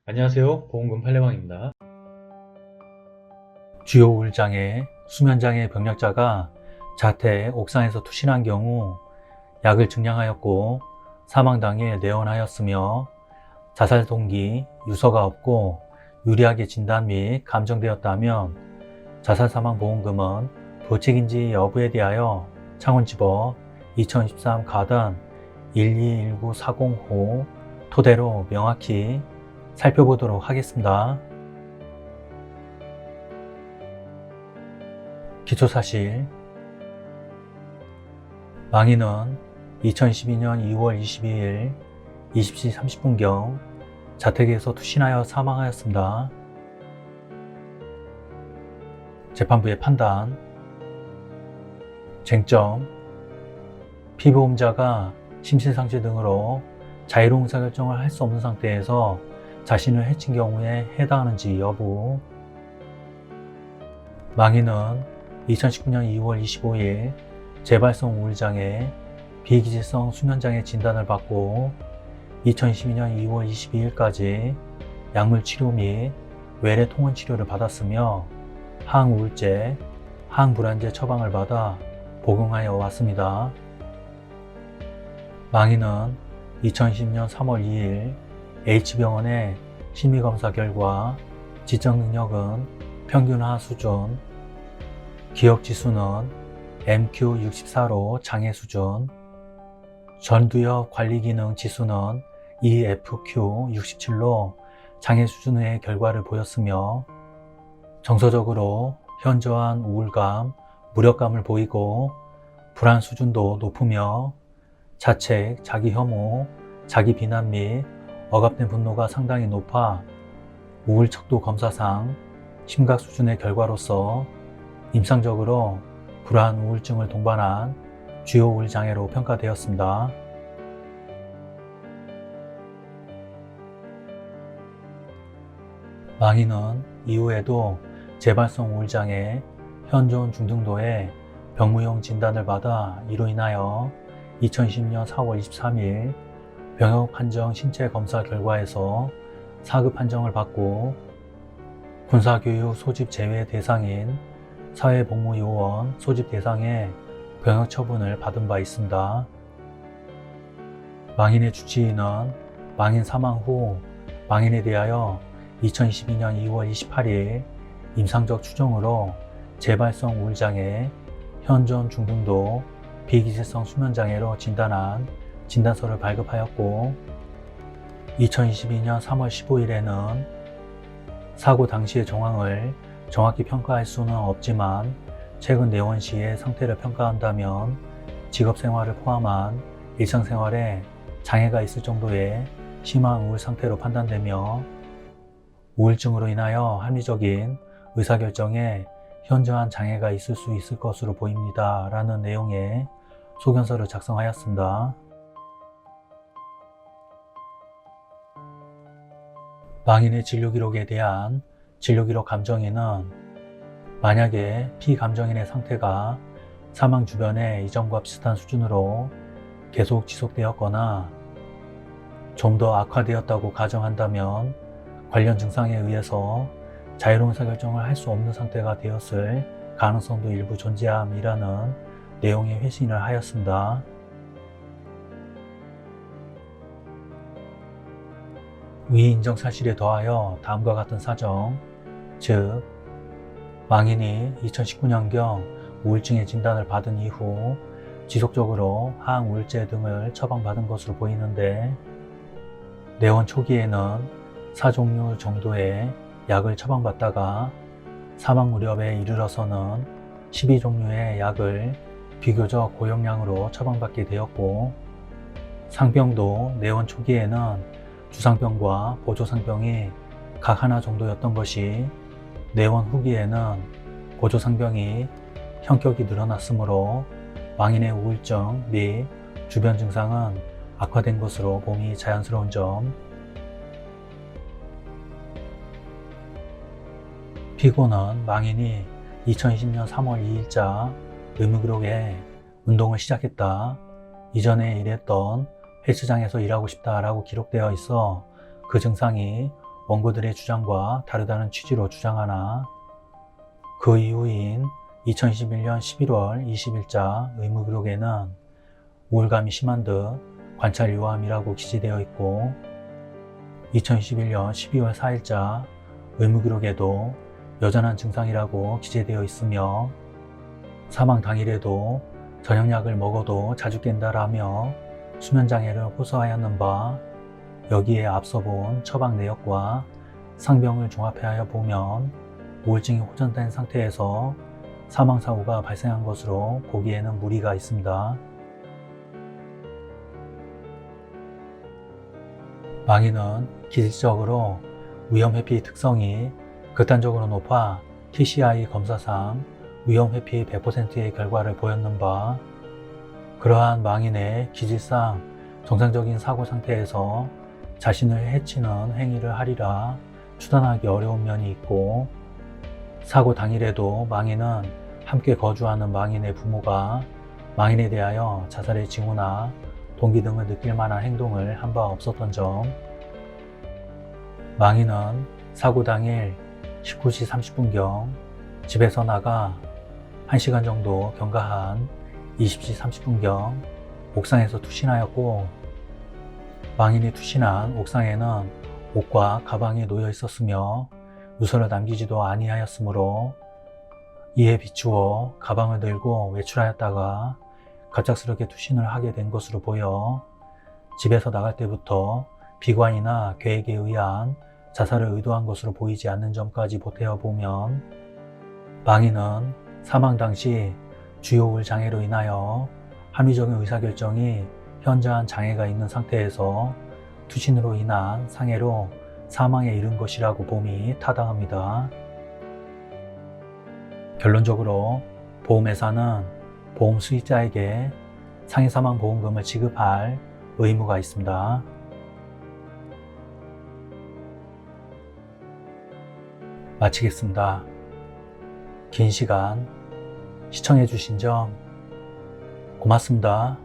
안녕하세요. 보험금 팔례방입니다. 주요 우울장애, 수면장애 병력자가 자택 옥상에서 투신한 경우 약을 증량하였고 사망 당일 내원하였으며 자살 동기, 유서가 없고 유리하게 진단 및 감정되었다면 자살 사망 보험금은 부책인지 여부에 대하여 창원지법 2013 가단 1219405 토대로 명확히 살펴보도록 하겠습니다. 기초사실 망인은 2012년 2월 22일 20시 30분경 자택에서 투신하여 사망하였습니다. 재판부의 판단 쟁점 피보험자가 심신상실 등으로 자유로운 의사결정을 할 수 없는 상태에서 자신을 해친 경우에 해당하는지 여부 망인은 2019년 2월 25일 재발성 우울장애, 비기질성 수면장애 진단을 받고 2022년 2월 22일까지 약물치료 및 외래 통원치료를 받았으며 항우울제, 항불안제 처방을 받아 복용하여 왔습니다. 망인은 2020년 3월 2일 H병원의 심리검사 결과 지적능력은 평균하 수준, 기억지수는 MQ64로 장애 수준, 전두엽 관리기능 지수는 EFQ67로 장애 수준의 결과를 보였으며 정서적으로 현저한 우울감, 무력감을 보이고 불안 수준도 높으며 자책, 자기 혐오, 자기 비난 및 억압된 분노가 상당히 높아 우울척도 검사상 심각 수준의 결과로서 임상적으로 불안 우울증을 동반한 주요 우울 장애로 평가되었습니다. 망인은 이후에도 재발성 우울장애, 현존 중등도의 병무용 진단을 받아 이로 인하여 2020년 4월 23일 병역 판정 신체 검사 결과에서 4급 판정을 받고 군사교육 소집 제외 대상인 사회복무요원 소집 대상의 병역 처분을 받은 바 있습니다. 망인의 주치의는 망인 사망 후 망인에 대하여 2022년 2월 28일 임상적 추정으로 재발성 우울장애, 현존 중등도, 비기질성 수면장애로 진단한 진단서를 발급하였고 2022년 3월 15일에는 사고 당시의 정황을 정확히 평가할 수는 없지만 최근 내원 시의 상태를 평가한다면 직업생활을 포함한 일상생활에 장애가 있을 정도의 심한 우울 상태로 판단되며 우울증으로 인하여 합리적인 의사결정에 현저한 장애가 있을 수 있을 것으로 보입니다. 라는 내용의 소견서를 작성하였습니다. 망인의 진료기록에 대한 진료기록 감정인은 만약에 피감정인의 상태가 사망 주변의 이전과 비슷한 수준으로 계속 지속되었거나 좀 더 악화되었다고 가정한다면 관련 증상에 의해서 자유로운 의사결정을 할 수 없는 상태가 되었을 가능성도 일부 존재함이라는 내용의 회신을 하였습니다. 위 인정 사실에 더하여 다음과 같은 사정, 즉 망인이 2019년경 우울증의 진단을 받은 이후 지속적으로 항우울제 등을 처방받은 것으로 보이는데 내원 초기에는 4종류 정도의 약을 처방받다가 사망 무렵에 이르러서는 12종류의 약을 비교적 고용량으로 처방받게 되었고 상병도 내원 초기에는 주상병과 보조상병이 각 하나 정도였던 것이 내원 후기에는 보조상병이 형격이 늘어났으므로 망인의 우울증 및 주변 증상은 악화된 것으로 봄이 자연스러운 점, 피고는 망인이 2020년 3월 2일자 의무기록에 운동을 시작했다, 이전에 일했던 헬스장에서 일하고 싶다라고 기록되어 있어 그 증상이 원고들의 주장과 다르다는 취지로 주장하나 그 이후인 2021년 11월 20일자 의무기록에는 우울감이 심한 듯 관찰 요함이라고 기재되어 있고 2021년 12월 4일자 의무기록에도 여전한 증상이라고 기재되어 있으며 사망 당일에도 저녁약을 먹어도 자주 깬다라며 수면장애를 호소하였는 바 여기에 앞서 본 처방 내역과 상병을 종합하여 보면 우울증이 호전된 상태에서 사망사고가 발생한 것으로 보기에는 무리가 있습니다. 망인은 기질적으로 위험회피 특성이 극단적으로 높아 TCI 검사상 위험회피 100%의 결과를 보였는 바 그러한 망인의 기질상 정상적인 사고 상태에서 자신을 해치는 행위를 하리라 추단하기 어려운 면이 있고 사고 당일에도 망인은 함께 거주하는 망인의 부모가 망인에 대하여 자살의 징후나 동기 등을 느낄 만한 행동을 한 바 없었던 점, 망인은 사고 당일 19시 30분경 집에서 나가 1시간 정도 경과한 20시 30분경 옥상에서 투신하였고 망인이 투신한 옥상에는 옷과 가방이 놓여 있었으며 유서를 남기지도 아니하였으므로 이에 비추어 가방을 들고 외출하였다가 갑작스럽게 투신을 하게 된 것으로 보여 집에서 나갈 때부터 비관이나 계획에 의한 자살을 의도한 것으로 보이지 않는 점까지 보태어 보면 망인은 사망 당시 주요 우울 장애로 인하여 합리적인 의사결정이 현저한 장애가 있는 상태에서 투신으로 인한 상해로 사망에 이른 것이라고 봄이 타당합니다. 결론적으로 보험회사는 보험 수익자에게 상해사망보험금을 지급할 의무가 있습니다. 마치겠습니다. 긴 시간 시청해 주신 점 고맙습니다.